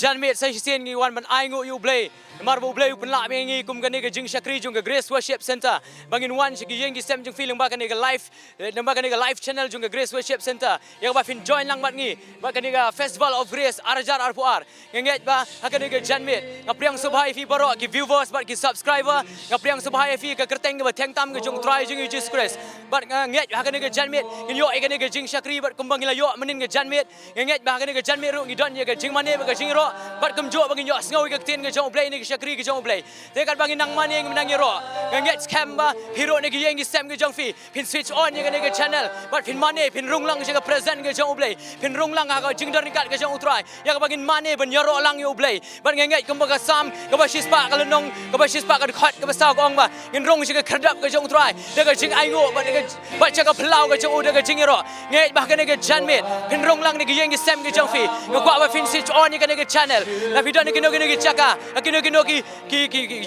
Janmit saya sien ngi wan ban ai ngo yu blay marbo blay pun la mengi kum kan ni ke jing shakri jung ke Grace Worship Center bangin wan shi yeng gi sem jung feeling ba kan ni ke live namba kan ni ke live channel jung ke Grace Worship Center yang ba fin join lang bat ngi ba kan ni ke Festival of Grace arajar arpuar ngenget ba akan ni ke Janmit ngapriang subhai fi baro ki viewers bat ki subscriber ngapriang subhai fi ke kerteng ba theng tam ke jung try jung Jesus Christ bat nget akan ni ke Janmit ngi yo kan ni ke jing shakri bat kumbang la yo menin ke Janmit nget ba kan ni ke Janmit ru ngi don ye ke jing mane ba ke jing ro bat kem jo bagi yo sngawi ke tin ke jong play ni ke shakri ke jong play tekat bagi nang mane ngi menang ro nget scam ba hero ni ke yeng gi sem ke jong fi pin switch on ye ke ni ke channel bat pin mane pin rung lang je ke present ke jong play pin rung lang ha jing dar nikat ke jong utrai ya ke bagi mane ben yo ro lang yo play bat nget kem ba sam ke ba shispa ke lenong ke ba shispa ke khat ke ba saw ong ba ngin rung je ke khadap ke jong utrai de ke jing ai ngo bat je ke plau ke jong de ke jing ro nget ba ke ni ke Janmit pin rung lang ni ke yeng gi sem ke jong fi ngwa ba pin switch on ye ke ni ke channel la video ni kino chaka kino ki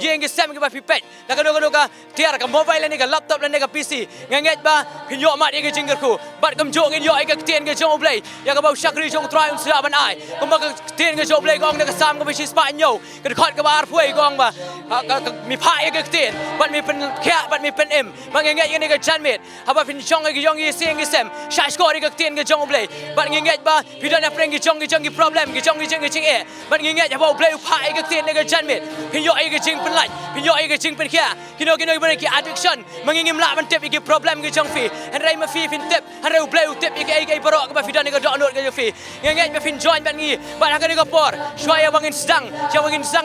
yeng ki sem ki ba pipet la kino ka tiar ka mobile ni ka laptop la ni ka PC nganget ba pinyo mat ye ke jingger ku bat kam jo ngin yo ai ka tien ke jong play ya ka ba shakri jong try un sia ban ai kum ba ka tien ke jong play gong ni ka sam ka ba shi spa nyo ka khot ka ba ar phuai gong ba mi pha ye ke tien bat mi pen kya bat mi pen em ba nganget ye ni ka Janmit ha ba pin jong ki yong ye sing ki sem sha score ka tien ke jong play bat nganget ba video na preng ki jong ki problem ki jong e bat nginget ya bau play upai ke tin ke Janmit pinyo ai ke jing pen lai pinyo ai ke jing pen kya kino ben ki addiction mangingim la ban tip ki problem ke jong fi han rai ma fi fin tip han rai play tip ai barok ke ba fidan ke download ke fi nginget ba fin join ban ngi bat ha ke por shwaya bangin sedang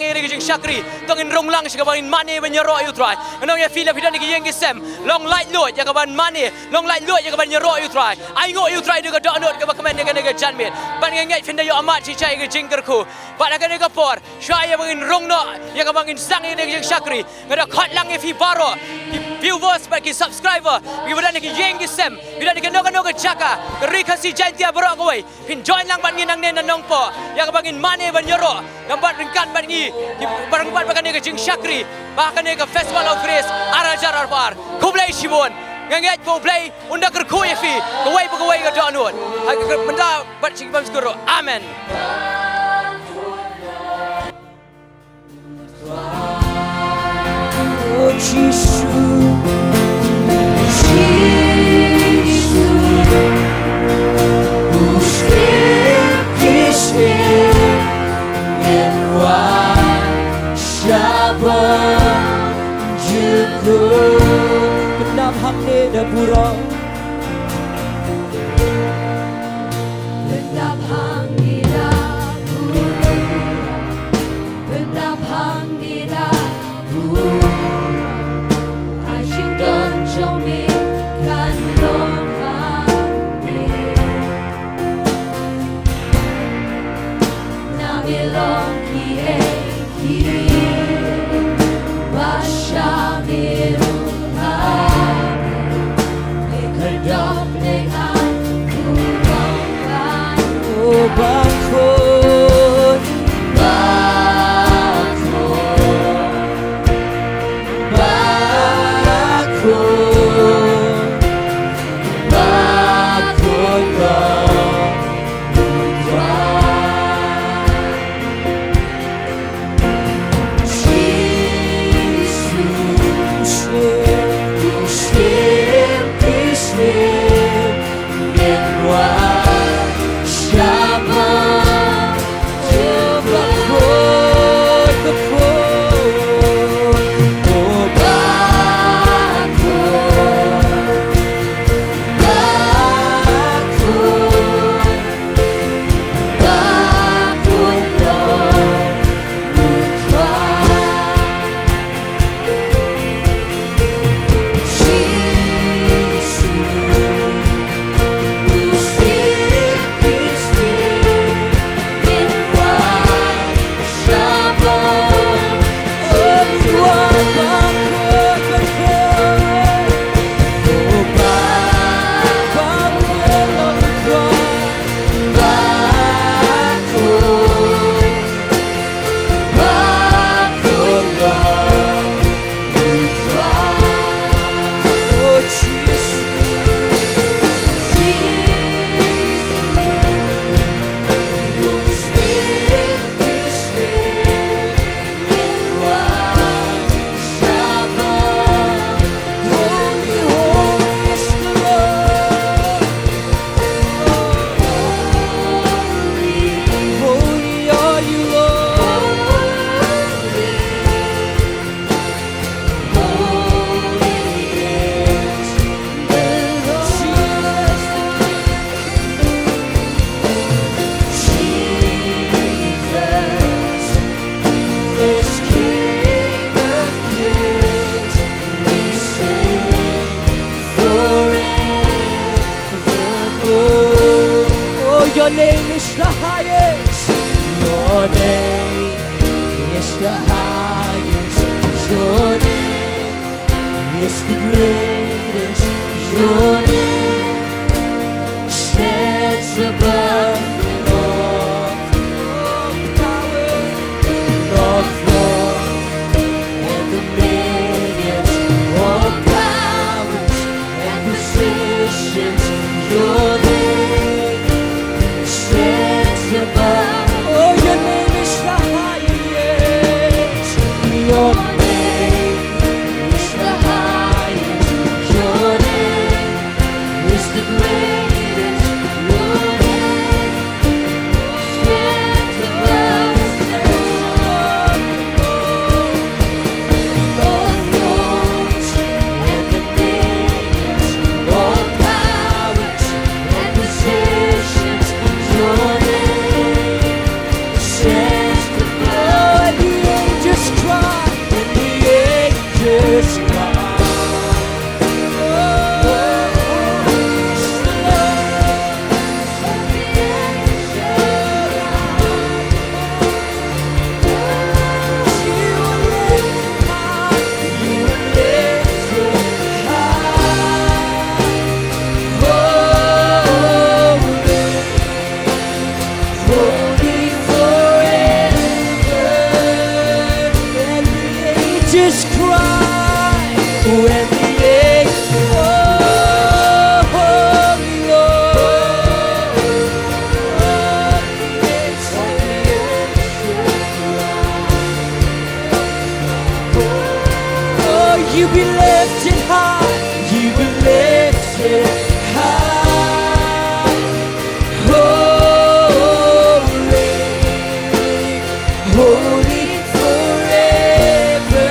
ye ke jing shakri tongin rong lang shi ke bangin mane ban yoro yu try anong ya fi la fidan ke yeng ki sem long light load ya ke ban mane long light load ya ke ban yoro yu try ai ngo yu try ke download ke ba comment ke Janmit ban nginget fin da yo amat chi chai ke jing ku bat akan ni kapor shaya bangin rong no ya ka bangin sang ni ke shakri ngada khat lang fi baro viewers bat ki subscriber ki badan ni yeng ki sem bidan ni no ke chaka ri khasi Jingtip baro ko wei pin join lang ban ngi nang nen nong po ya ka bangin mane ban yoro gambat ringkan ban ngi barang bat bakan ni ke jing shakri bahkan ni ke Festival of Grace arajar arbar kublai shibon nganget po play unda kerku ye fi ko wei ke download benda bat sing bam skoro amen. Oh Jesus, Benam hamne da pura Benam hamne da pura Benam hamne da pura Ashing don jome kan don hamne Na belong ki Basha miru Bakun highest. Your name is the highest. Your name is the greatest. Your name stands above all power, all throne, and dominions, all powers and positions. Your name stands above. Oh, your name is the highest. Your name is the highest. Your name is the greatest. Your name stands above all thrones and dominions, all powers and positions. Your name stands above. The angels cry, and the angels cry. Just cry when the angels, oh, holy Lord, oh, you be lifted high, you be lifted high, holy, holy forever.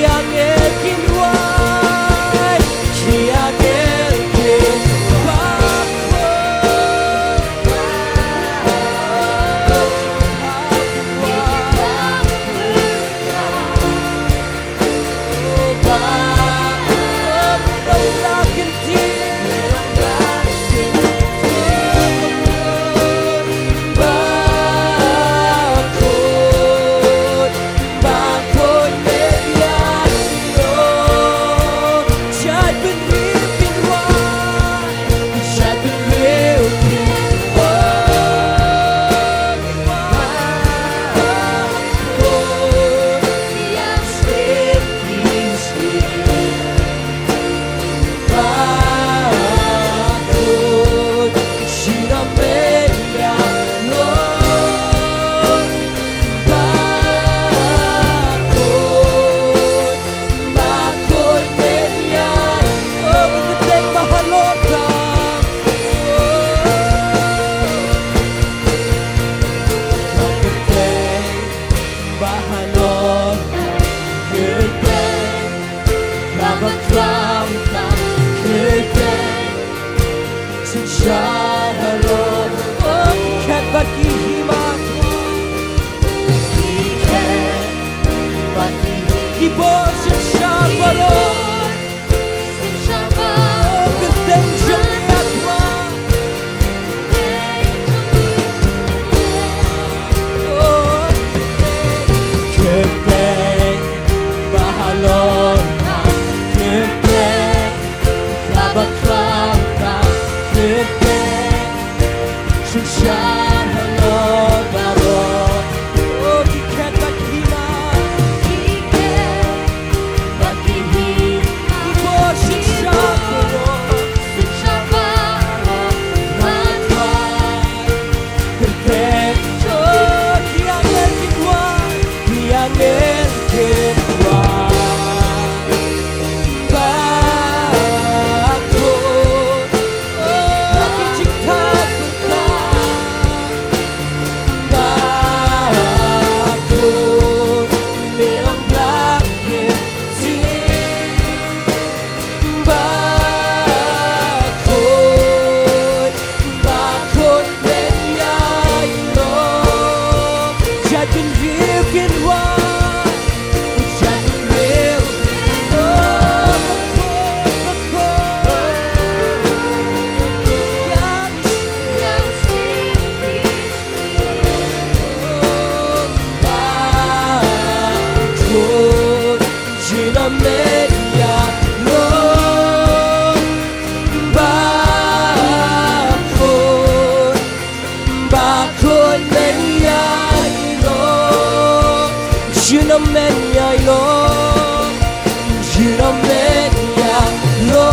Young and white, young and white. men nhai lo Jiro men nhai lo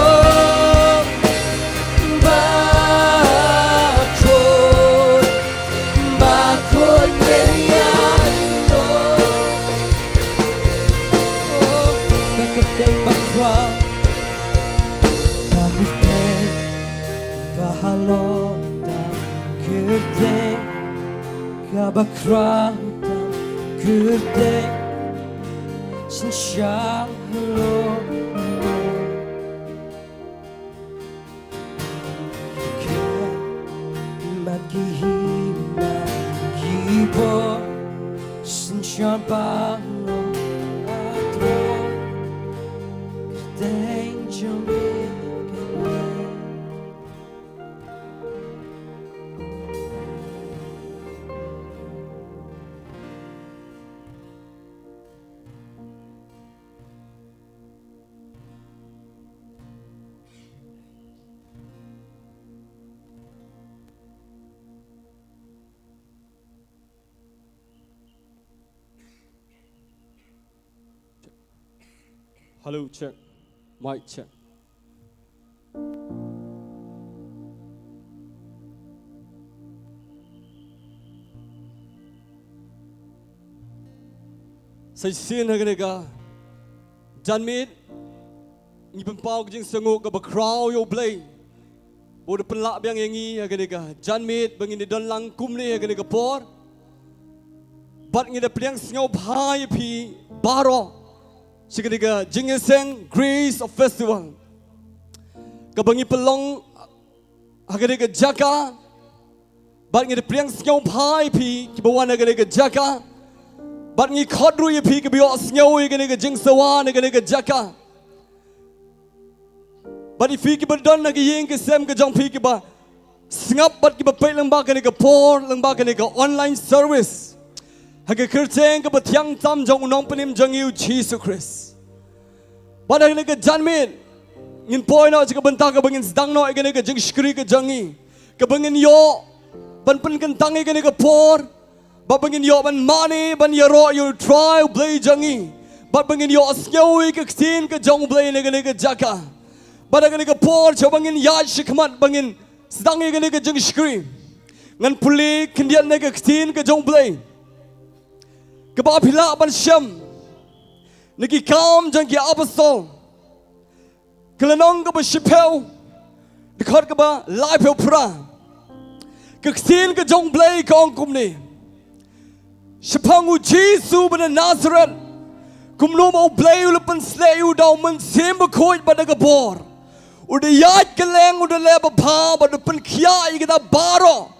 Ba khôn men nhai lo Back up day back from Bahalota Kurde Kabakrata Kurde Sinshalo Magihima Gibo Sinshabalo Atro Danger me Hello, check. Mic check. Say sin haganega. Janmit. Ni pempau kejing senguk ke bakrau yo blay. Bodo pelak biang yangi haganega. Janmit bangin di don langkum ni haganega por. Bat ngida pliang sengau bhai pi baro. Seketika Jingeseng Grace of Festival Kabangi pelong Hagadega Jaka Bat ngi priang sngau bhai pi Kibawan hagadega Jaka Bat ngi khodru ye pi Kibiyo sngau hagadega Jingsawan hagadega Jaka Bat ifi kibadon hagayeng Kisem kajong pi kiba Sngap bat kibapay lang ba kanega por Lang ba kanega online service Hagakerteng kabatyang tam jong unong panim jong yu Jesus Christ. Pada haganega janmit ngin poy no jika Bynta kabangin sedang no haganega jeng skri ka jangi. Kabangin yo ban pen kentang haganega por. Babangin yo ban mani ban yaro you try blay jangi. Babangin yo asnyawi ka ksin ka jong blay haganega jaka. Pada haganega por jabangin yaj shikmat bangin sedang haganega jeng skri. Ngan puli kendian nega ksin ka jong blay. Kebapila ban syam Nagi kam jang ki apostol Kelenong ke bersipel Dekat ke ba live pra Keksin ke jong blay ke ongkum ni Sipangu Jesu bana Nazareth Kumno mau blay ulepan slay udau mensim bekoi pada gebor Udah yat keleng udah leba pa pada pen kia kita baro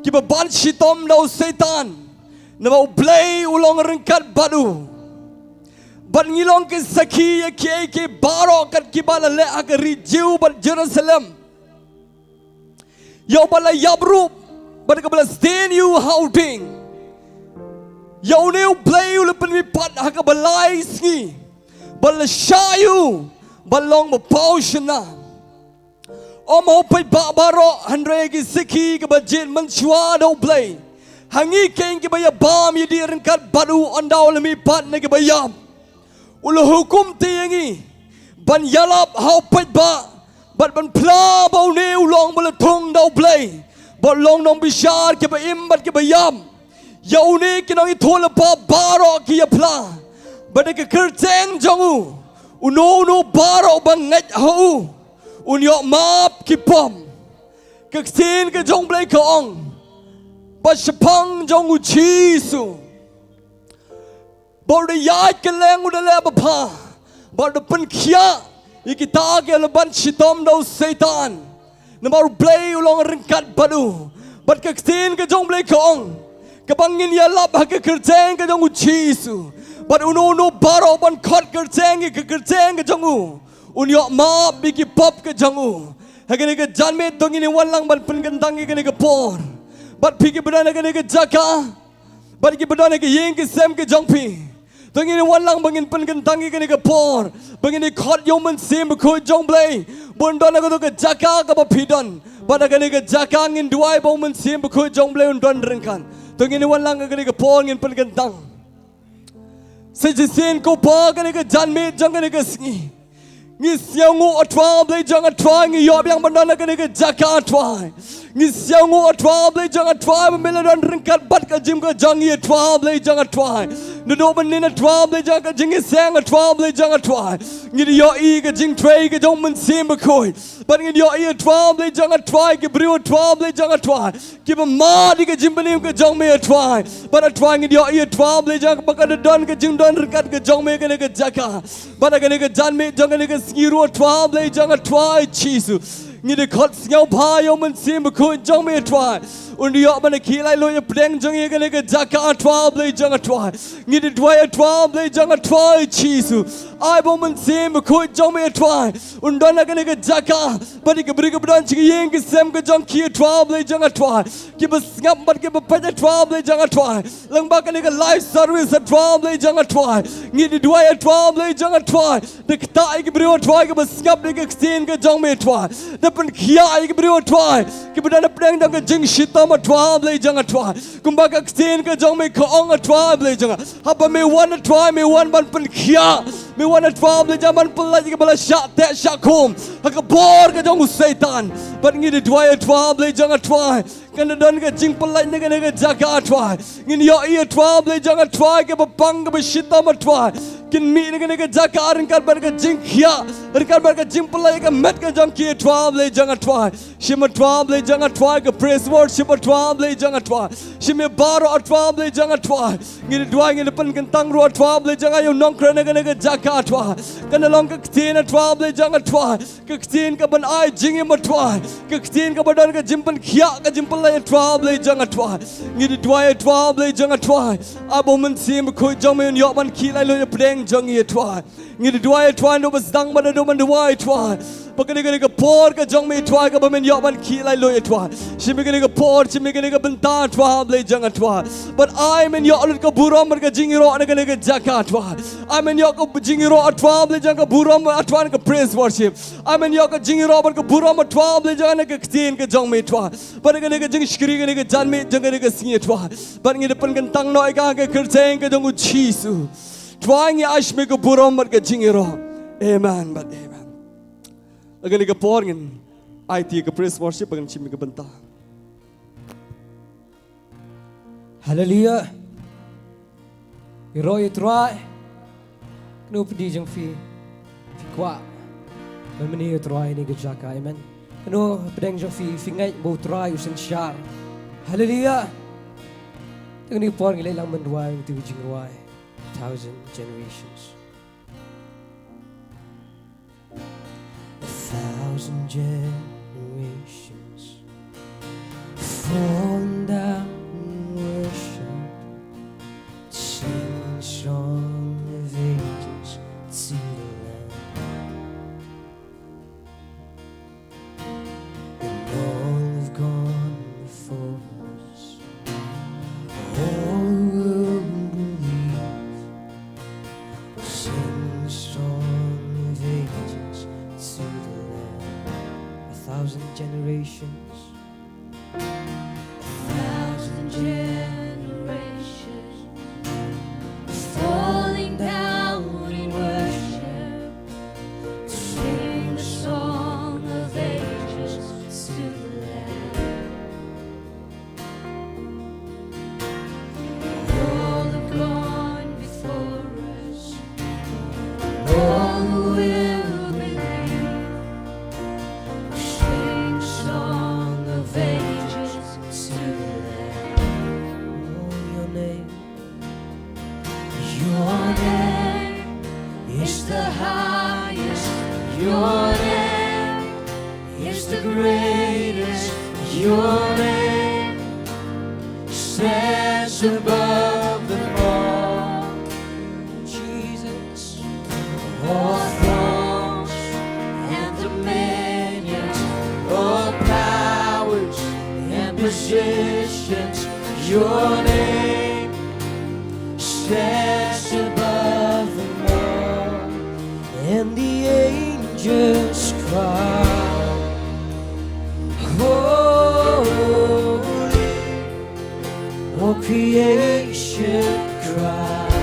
Kiba ban shitom dau setan Nama blay ulong rengkat badu Bat ngilong ke saki ya ke baro kat kibala le aga rijiu bat Jerusalem Yau bala yabrup bat kabala stain you houding Yau neu blay ulepan wipat haga balai sngi Bala shayu balong mapau shana Om hopai baro handre ki siki ke bajin menchua dau blay Hangi keng ke baya bam yedi rengkat badu ondau lemi pat ne ke bayam Ulu hukum tiyangi ban yalap hau pet ba bat ban pla bau ne ulong bala tung dau blay bat long nong bishar ke bayim bat ke bayam yau ne ke nong itola pa baro ke ya pla bat ke kerteng jongu uno baro ban nget hau unyo map ki pom keksin ke jong blay ke ong Bat sepang jong uchisu Bat yat keleng udah leba pa Bat depan kia Ikita ke leban shitom dau setan Namar blay ulong rengkat badu Bat keksin ke jong blay kong Kebangin yalap hake kerjeng ke jong uchisu Bat uno baro ban kot kerjeng ke kerjeng ke jong u Unyok ma bigi pop ke jong u Hake ke janmet dong ini walang ban pengentangi ke por Bat pigi bedana ke jaka Bat ki bedana ke yeng ke sem ke jongpi Tong ini walang bangin pen kentangi ke por Bangin ni khot yom men sim ko jong blay Bondona ke jaka ke bapidon Bat ke jaka ngin duai bau men sim ko jong blay undon rengkan Tong ini walang ke por ngin pen kentang Sejasen ko pa ka ni ka janme jang ka ni ka singi. Ngi siang ngu atwa blay jang atwa ngi yob yang bandana ka ni ka jaka atwa. Ngi siang ngu atwa blay jang atwa meladan ringkat bat ka jim ka jang ye atwa blay jang atwa. Nudo banin atwa blay jang ka jing siang atwa blay jang atwa. Ngi yo I ka jing tray ka jong man sim bakoi. But ngi yo I atwa blay jang atwa ki brio atwa blay jang atwa. Ki ba ma di ka jim banim ka jong me atwa. But atwa ngi yo I atwa blay jang pa ka don ka jing don ringkat ka jong me ka ni ka jaka. But ka ni ka jan me jang ka ni ka Skiru atwa blay jang atwa chisu. Ngi de khot sngau pha yo man sim bakoi jong me atwa. Undi yo man khilai lo ye preng jong ye ka ni ka jaka atwa blay jang atwa. Ngi de dwai atwa blay jang atwa chisu. Ai bo man sim bakoi jong me atwa. Undon ka ni ka jaka. But ka bri ka bdan chi yeng ki sem ka jong ki atwa blay jang atwa. Ki ba ngap bat ki ba pa atwa blay jang atwa. Lang ba ka ni ka life service atwa blay jang atwa. Ngi de dwai atwa blay jang atwa. De kta ki bri atwa ki ba ngap de ka ksin ka jong me atwa. De pen khia ki bri atwa. Ki ba na preng dang ka jing shita atwa blay jang atwa. Kumba ka ksin ka jong me ka ong atwa blay jang. Haba me one atwa me one ban pen khia. Me one atwa blay jang ban pen la ki bala sha te sha kum. Ha ka bor ka jong setan. But ngi de dwai atwa blay jang atwa. Kana don ka jing pelai ni ka jaga atwa. Ngi yo I atwa blay jang atwa ke ba pang ka ba shita atwa. Kin mi ni ka jaga rin kar bar ka jing khia. Rin kar bar ka jing pelai ka met ka jong ki atwa blay jang atwa. Shim atwa blay jang atwa ka praise worship atwa blay jang atwa. Shim baro atwa blay jang atwa. Ngi dwai ngi pen kan tang ro atwa blay jang ayo nong kra ka jaga atwa. Kana long ka ktin atwa blay jang atwa. Ka ktin ka ban ai jing atwa. Ka ktin ka badan ka jim pen khia ka jim pelai atwa blay jang atwa. Ngi dwai atwa blay jang atwa. Abo man sim ko jong me yo ban ki lai lo preng jong ye atwa. Ngi dwai atwa no bas dang ban do man dwai atwa. Pakani ka por ka jong me atwa ka ba men yo ban ki lai lo atwa. Shimi ka por shimi ka Bynta atwa blay jang atwa. But I men yo ka buram ka jingiro na ka jaka atwa. I men yo ka jingiro atwa blay jang ka buram atwa ka praise worship. I men yo ka jingiro ban ka buram atwa blay jang ka ktin ka jong me atwa. But ka jing shkri ka jan me jang ka singi atwa. But ngi depan kan tang noi ka kerjeng ka jong chisu. Twa ngi ash me ka buram ka jingiro. Amen but amen. Agan ka porngin IT ka praise worship agan chimi ka Bynta. Hallelujah. Iroi try. No pedi jang fi kwa. Memeni try ni ka jaka amen. No pedeng jang fi ngai bo try usen shar. Hallelujah. Tengni porngin lai lang mandwai tu jing roi 1,000 generations. 1,000 generations falling down in worship, sing song of ages to the Lamb. And all have gone before us, all will believe, sing song of ages to the Lamb. 1,000 generations. 1,000 generations falling down in worship to sing the song of ages to the Lamb. All have gone before us, all who will believe, sing song of ages to the Lamb. Oh, your name Your name is the highest. Your name is the greatest. Your name stands above them all. Jesus. All thrones and dominions, all powers and positions. Your name stands above them all. And the angels cry, holy. All creation cries,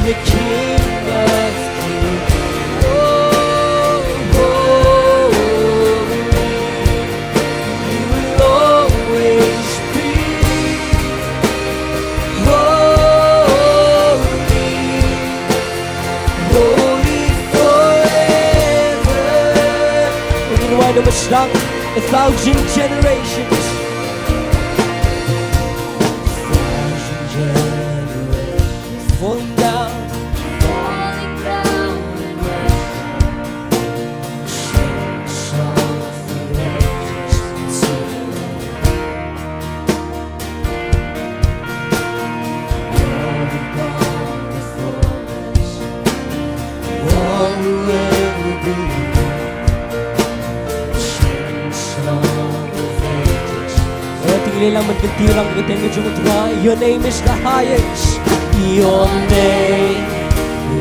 the King of Kings. Oh, holy, you will always be holy, holy forever. We're gonna wind up a song, 1,000 generations. Falling down, falling down in worship, sing songs for ages to all who gone before us, all who ever be, sing songs of ages. tingin lang magkantirang kating ujung Your name is the highest. Your name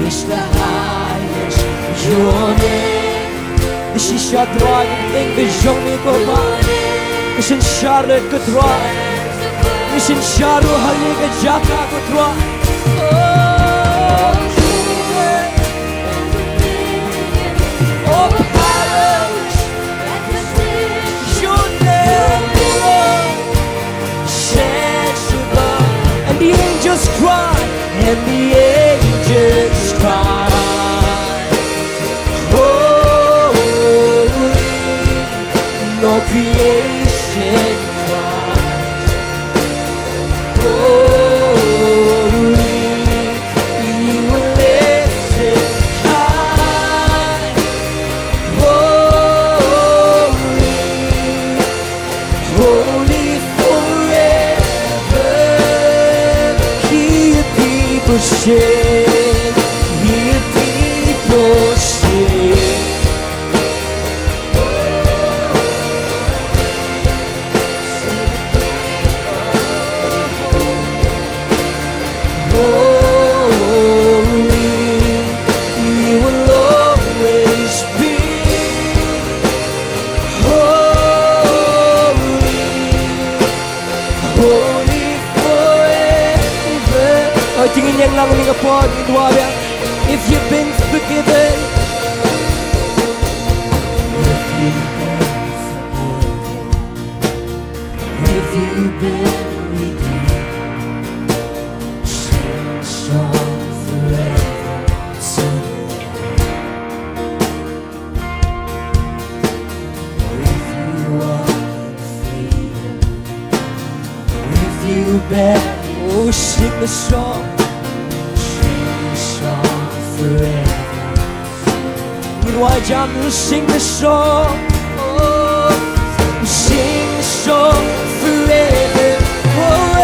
is the highest. Your name. This is your droit. Ik bezong me koma. Is in Charlotte gedroit. Is in Charlotte halige jaka gedroit. Oh, powers. Your name, Lord, stands above, and the angels cry. And the angels cry, holy, no creation cries, holy, you were lifted high, holy, holy forever. Hear people sing, hear people sing. Holy, you will always be holy, holy forever. Oh, tingin yang lang ni kapon, idwaya. If you've been forgiven, If you've been redeemed, sing songs forever to if you walk in freedom, if you bear, oh, sing the song. sing songs forever. Idwaya jam, sing the song. Oh, sing the song forever. Oh,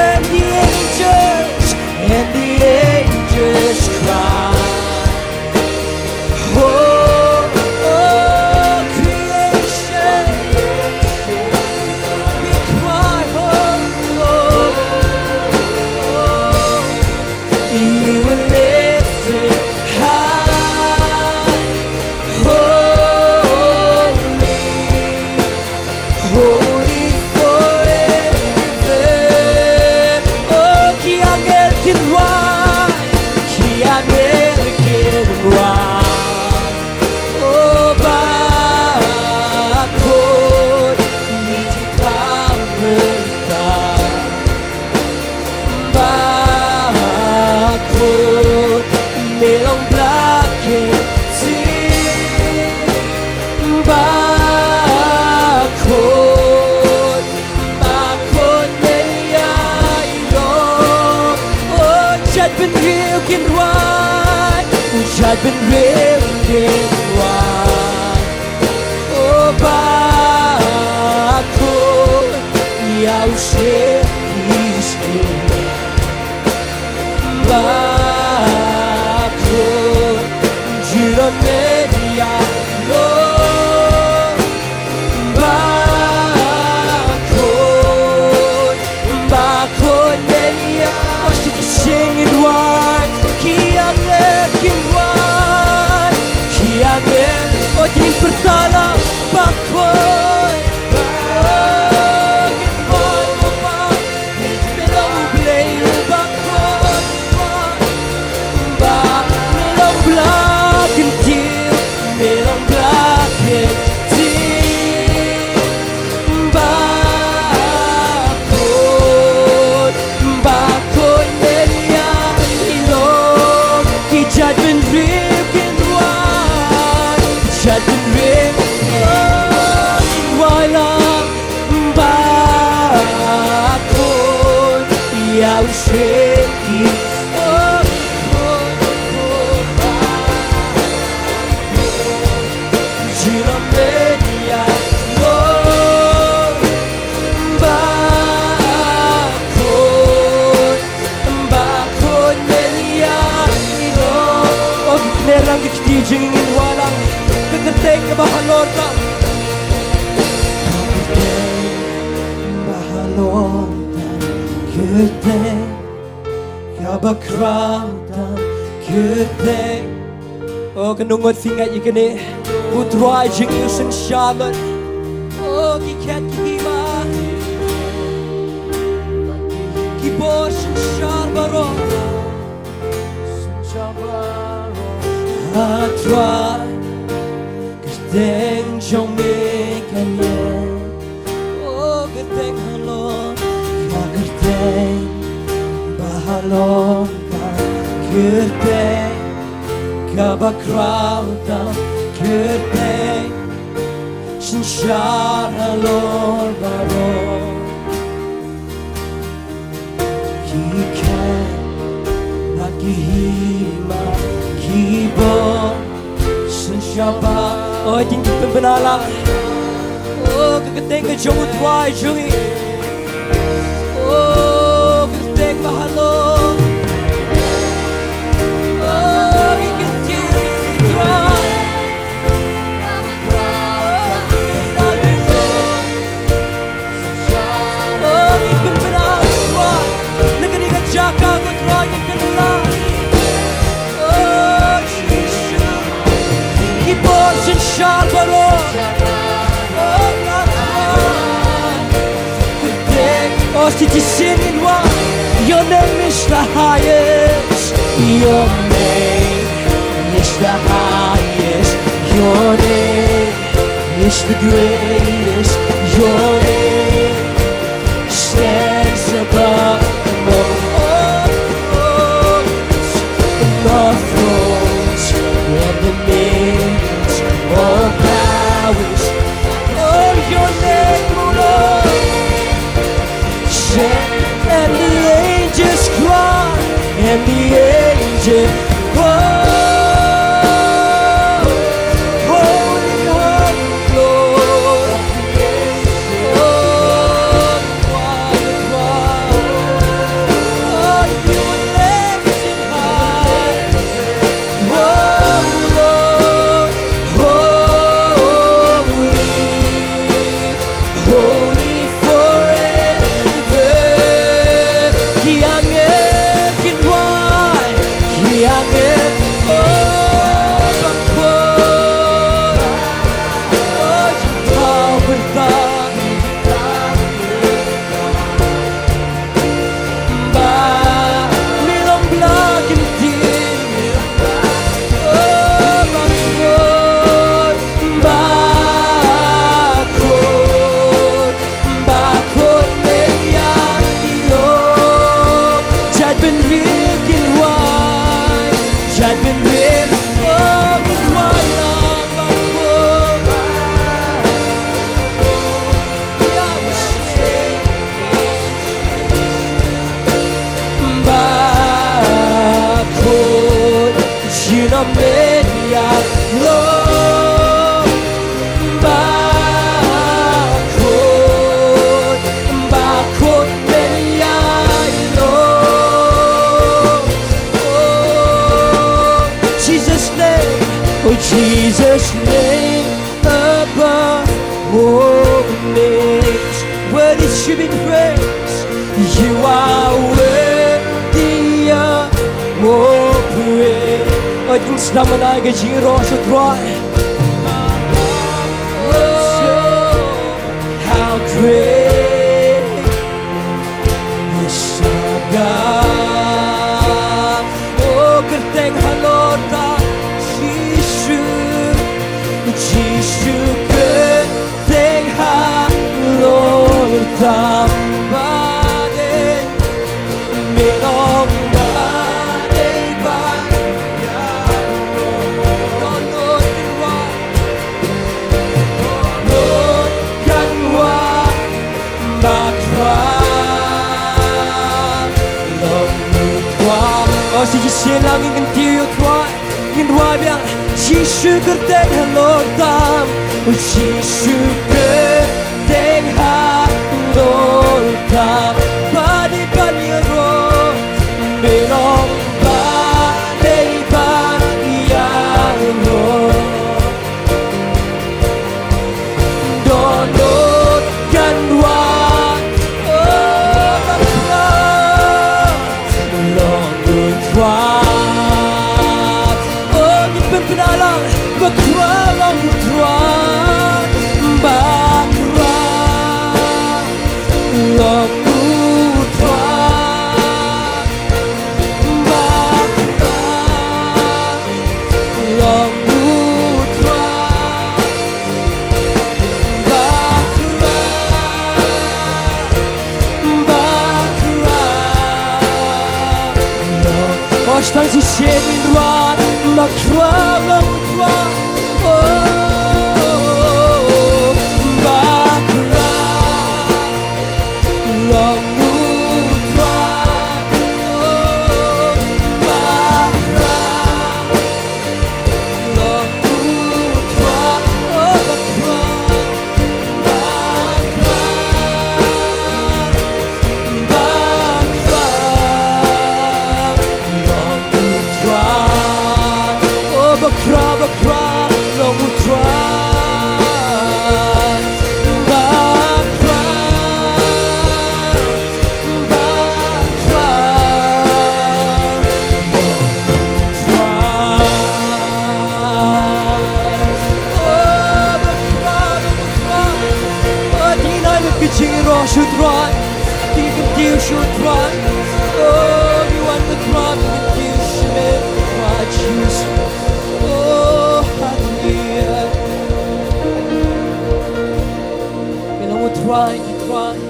and the angels cry. Oh, oh, creation, we cry. Oh, oh, you were lifted high, holy, holy forever. Oh, ki angel can run. Oh, bakit hindi ka magdaan? Bakit merong blackhead tear? Bakit nangyayari? Oh, I've been real can run. I've been real can run. Oh, bakit yaw siya isin? Bakit Jiramedia no? Bakit niya? Sing it one, kiyakin one, kiyakin. O di pertala, bakit? shaky. Oh, Jingtip, Lord, bakod melia, Lord. Oh, nerang gitijingin walang kaganteng na bahalor ka. Bahalor ka, kaganteng kabakrautan, kaganteng. Oh, kanungod fingat ikani Utrai jing yusin shaman. Oh, kikat kihima Kibor sin shabaro Atrai Gerdeng jong mekanyen. Oh, gerdeng halon Ka gerdeng Bahalon ka gerdeng Kabakrautan gerdeng Sinsyar halor baron Kikan Nakihima Kibon Sinsyaba. Oh, Jingtip pembenala. Oh, kagedeng kejong utwai jungi. Oh, kagedeng bahalon. Oh, did you sing it wrong? Your name is the highest. Your name is the highest. Your name is the greatest. Your name stands above them all. The thrones and the names, all powers. Oh, your name, oh Lord. And the angels cry, and the angels cry, holy, holy, Lord. Oh, cry, cry. Oh, you are lifted high. Oh, Lord, holy, holy forever. Jesus' name above all names, worthy to be praised. You are worthy of all praise. Oh, yung naman ay gajiro sa troy. Oh, how great is our God. Oh, kerteng halota. Jisu kerteng halor tambade melong badai bayar Lord kanwa bakra 是一些浪ingin dia tuai ingin wabang Yesus kerteng halotam Yesus kerteng halotam Badi kaniro Belong badai banyano Donut ganwan Long good drive Oh, ngipin pinalang Bakra long drive Bakra Long good drive Bakra Long good drive Bakra Baştan şişenin ruan Bakra should run, even you should run. Oh, you want the drum, even you should make my choose. Oh, hallelujah. And I will try,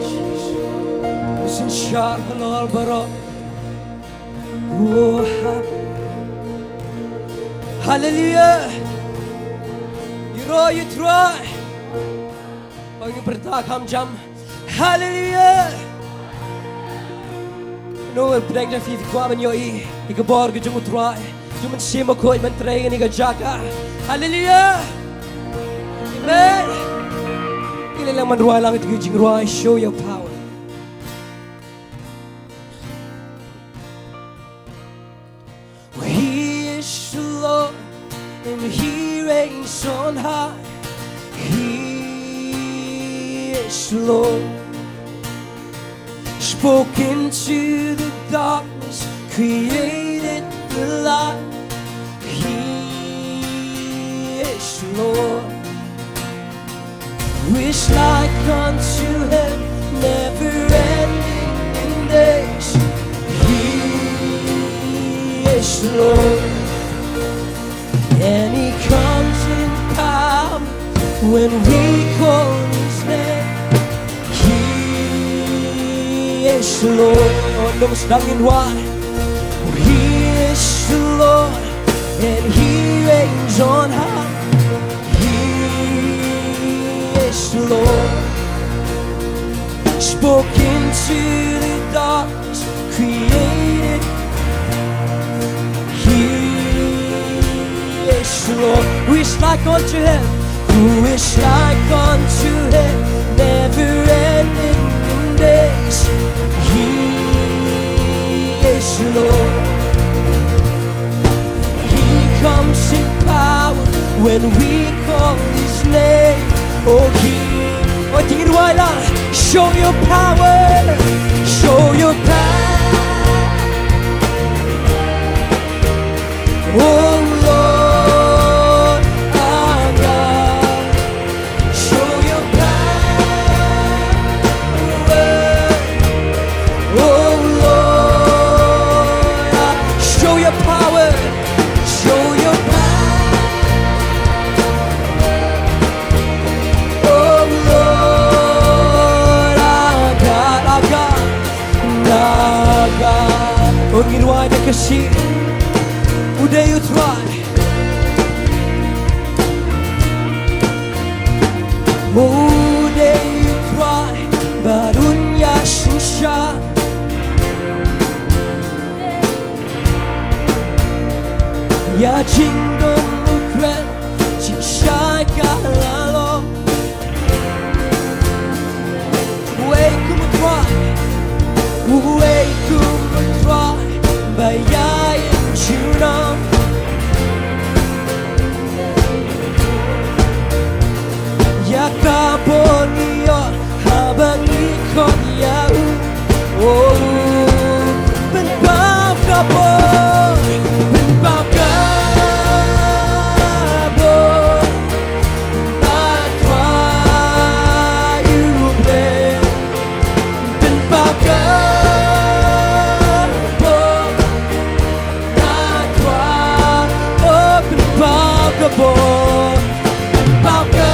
Jesus. Listen, shout, hello, Barak. Oh, hallelujah. You know you try. Oh, you bertak jam. Hallelujah. No, brengt je vier kwamen joi. Ik geborgen je moet draai. Je moet zien me kooit mijn trein en ik jaka. Hallelujah. Amen. Jullie lang man draai lang het gujing draai. Show your power. He is the Lord and He reigns on high. He is the Lord. Spoke into the darkness, created the light. He is the Lord. Wish like unto Him, never ending in days. He is the Lord. And He comes in power when we call His name. He is the Lord. Oh, no sedangin why. He is the Lord and He reigns on high. He is the Lord. Spoke into the darkness, created. He is the Lord. Who is like unto Him? Who is like unto Him? Never ending in days. He is the Lord. He comes in power when we call His name. Oh, He, oh, tingin wala. Show your power. Show your power. Oh, Lord, our God. Show your power. Oh, Lord, show your power. Show your power. Oh, Lord, our God, our God, our God. Oh, ginawa niya kasi. Who dare you try? Who dare you try? Barunya susha. Jingtip mukren Jingshai kalalo Wake kumutwa Wake kumutwa Bayay chunam Yakaboniyo habang ikot yau Oh, benbab kabon Benbab kabon Natwa yuble Benbab kabon Natwa Oh, benbab kabon Benbab kabon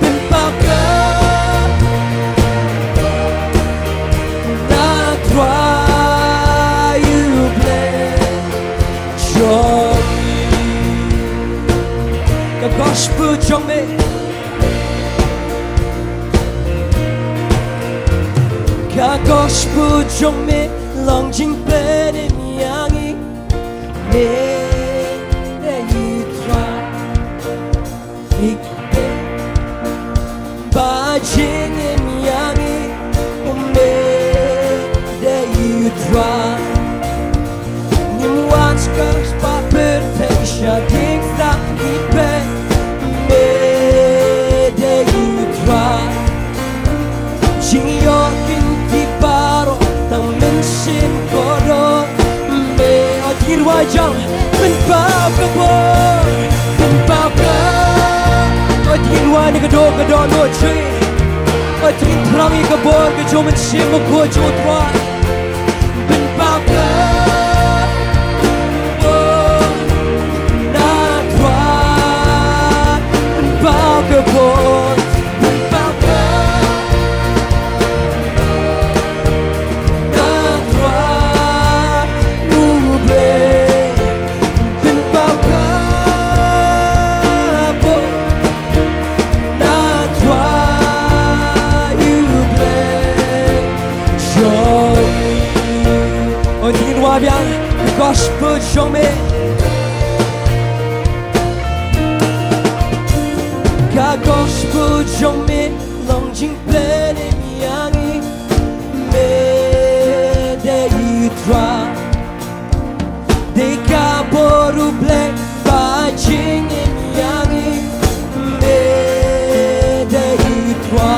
Benbab Natwa yuble Joy The gospel trong me The gospel trong me Long jing bên em yangi Me Bajing in yangi ume de yutra Nim wants goes pa perfection Ding that ipe me de yutra Jing yokin ti paro tang mensin kodo me adir wajang benbab kabon benbab Tin wa ni kado kado no tree Tin trangi kabor ke jo men sim ko jo twa bin bab ka na twa bin bab ka bor bin bab ka na twa ube bin bab ka Bien, le gospel trong me Ka gospel trong me Long jing bên em yangi Me de yutra De ka boru ble Ba jing em yangi Me de yutra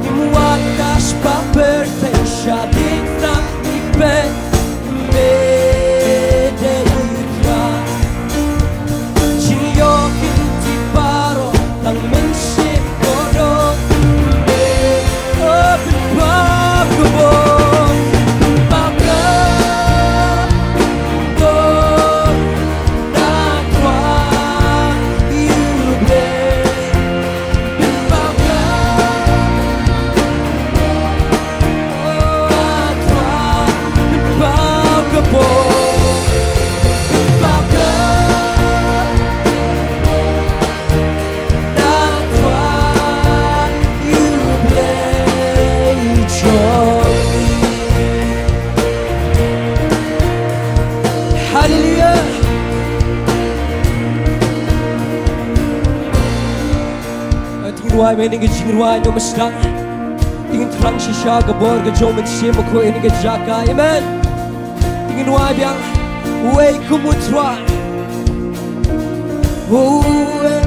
Nim watas pa perfection Ding na Ben me de yutra Jiyo kinti paro Lang menship kodo Me open bab kabon Bab kabon Natwa yuble Bab Hallelujah. Tingin wai mening ke jingin wai no mesdang. Tingin terang shisha ke bor ke jo men sim ko ini ke jaka. Amen. Tingin wai biang wei kumutwa. Wei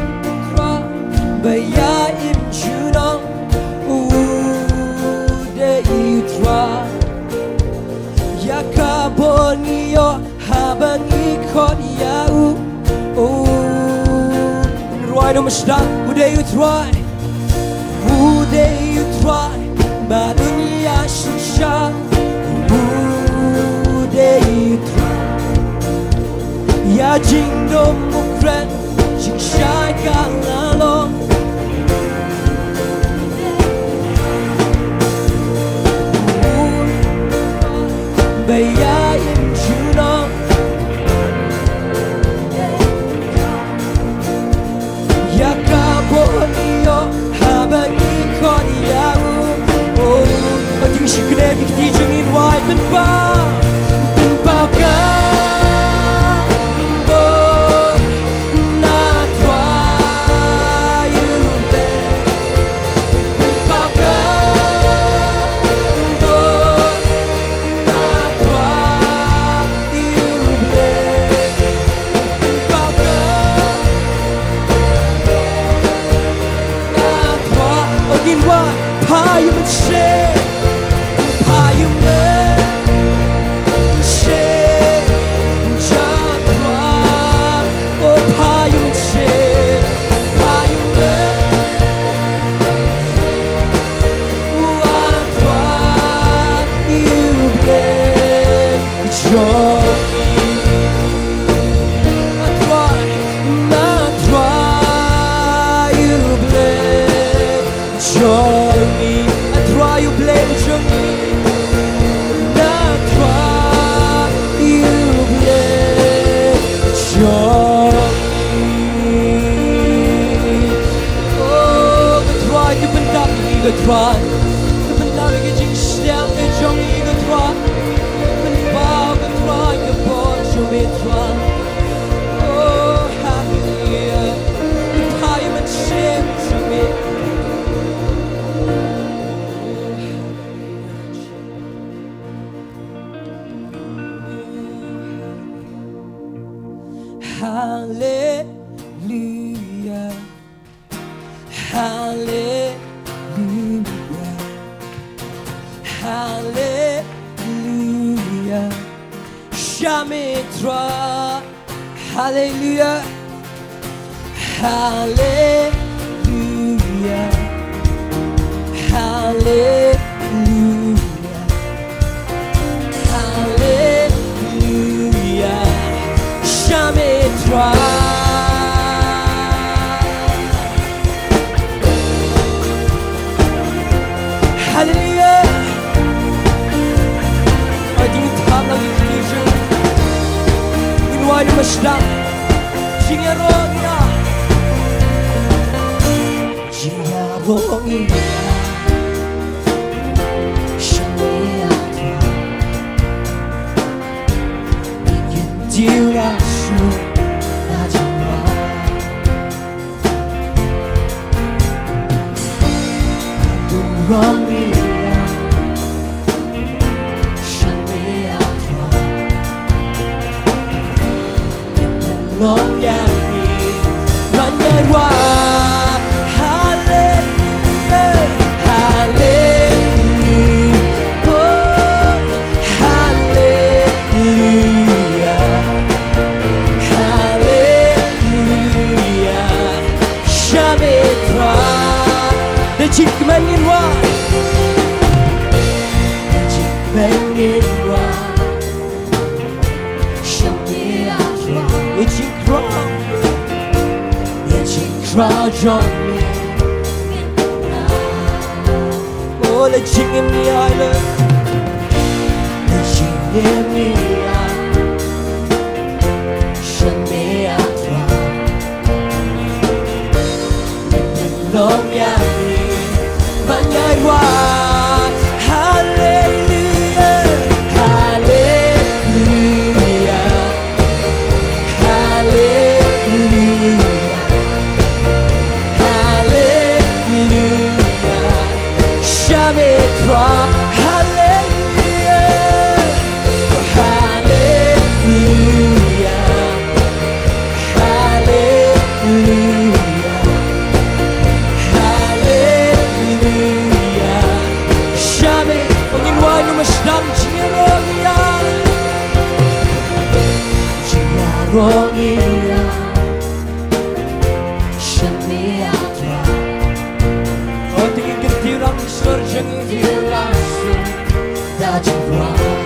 kra baya im junang. De itra. Yakaboniyo habang ikot yau. Why no mesdang? Who dare you try? Who dare you try? Badunya shisha. Who dare you try? Ya jingdom mukren, jingshai kalalo. Bayayim junong. Yakaboniyo habang ikot yau. ฉันก็ได้ที่จะมีไว้เป็นเปล่ากันบนหน้าทวายอยู่เลยเป็นเปล่ากันบนหน้าทวายอยู่เลยเป็นเปล่ากันหน้าทวายโอ้ยินว่าพายุมันเชพายุมันเชจะทวายโอ้พายุมันเชพายุมันว่าทวายอยู่เลยจอยทวายน่าทวายอยู่เลยจอยTry you blame me, not try you blame me. Oh, the try you been done, the try, the been done getting still, the journey, the try, the bow, the try, the boy, you may try. Oh, hallelujah, the time and shame to me. Hallelujah, hallelujah, hallelujah. Shamitra, hallelujah, hallelujah, hallelujah, hallelujah. Shamitra. Hallelujah. I didn't have no vision. In why you must stop. Jingaronia. Jingaronia. Shamitra. You are sure that you're right. Wrong me out, shut me out wrong. Long yeah me, run that wide. Hallelujah, hallelujah, oh, hallelujah. The chick man in one, the chick man in one. Show me out one. The chick crouch on me. Oh, the chick in the island, the chick in the island. Show me out one. Long yeah. Hallelujah, hallelujah, hallelujah, hallelujah. Shamitra, hallelujah, hallelujah, hallelujah. Jingaronia, shut me out right. Oh, tingin ketirang surging dirasi dajing right.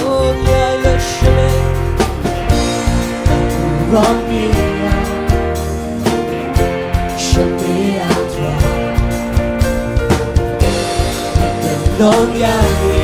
Oh, nyala shame, Jingaronia, shut me out right. Long yeah.